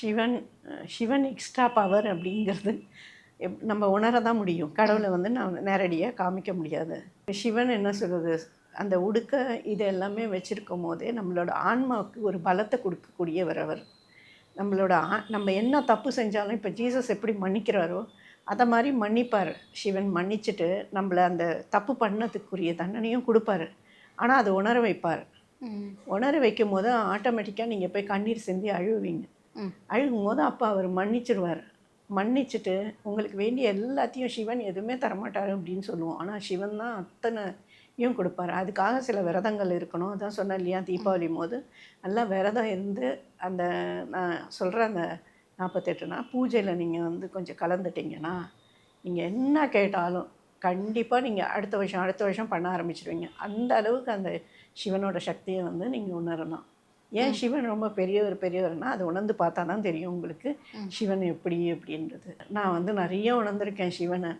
Sivan Sivan extra power அப்படிங்கிறது நம்ம உணர தான் முடியும். கடவுளை வந்து நான் நேரடியாக காமிக்க முடியாது. சிவன் என்ன சொல்கிறது, அந்த உடுக்க இது எல்லாமே வச்சுருக்கும் போதே நம்மளோட ஆன்மாவுக்கு ஒரு பலத்தை கொடுக்கக்கூடியவர் அவர். நம்மளோட நம்ம என்ன தப்பு செஞ்சாலும் இப்போ ஜீசஸ் எப்படி மன்னிக்கிறாரோ அதை மாதிரி மன்னிப்பார். சிவன் மன்னிச்சுட்டு நம்மளை அந்த தப்பு பண்ணதுக்குரிய தண்டனையும் கொடுப்பாரு. ஆனால் அதை உணர வைப்பார். உணர வைக்கும் போது ஆட்டோமேட்டிக்காக நீங்கள் போய் கண்ணீர் சிந்தி அழுவீங்க. அழுகும் போது அப்போ அவர் மன்னிச்சிடுவார். மன்னிச்சுட்டு உங்களுக்கு வேண்டிய எல்லாத்தையும் சிவன் எதுவுமே தரமாட்டார் அப்படின்னு சொல்லுவோம். ஆனால் சிவன் தான் அத்தனையும் கொடுப்பார். அதுக்காக சில விரதங்கள் இருக்கணும். அதான் சொன்னேன் இல்லையா, தீபாவளி போது நல்லா விரதம் இருந்து அந்த நான் சொல்கிற அந்த 48 நாள் பூஜையில் நீங்கள் வந்து கொஞ்சம் கலந்துட்டிங்கன்னா நீங்கள் என்ன கேட்டாலும் கண்டிப்பாக நீங்கள் அடுத்த வருஷம் பண்ண ஆரம்பிச்சிடுவீங்க. அந்த அளவுக்கு அந்த சிவனோட சக்தியை வந்து நீங்கள் உணரலாம். ஏன் சிவன் ரொம்ப பெரியவர்னா அதை உணர்ந்து பார்த்தா தான் தெரியும் உங்களுக்கு சிவன் எப்படி அப்படின்றது. நான் வந்து நிறைய உணர்ந்திருக்கேன் சிவனை.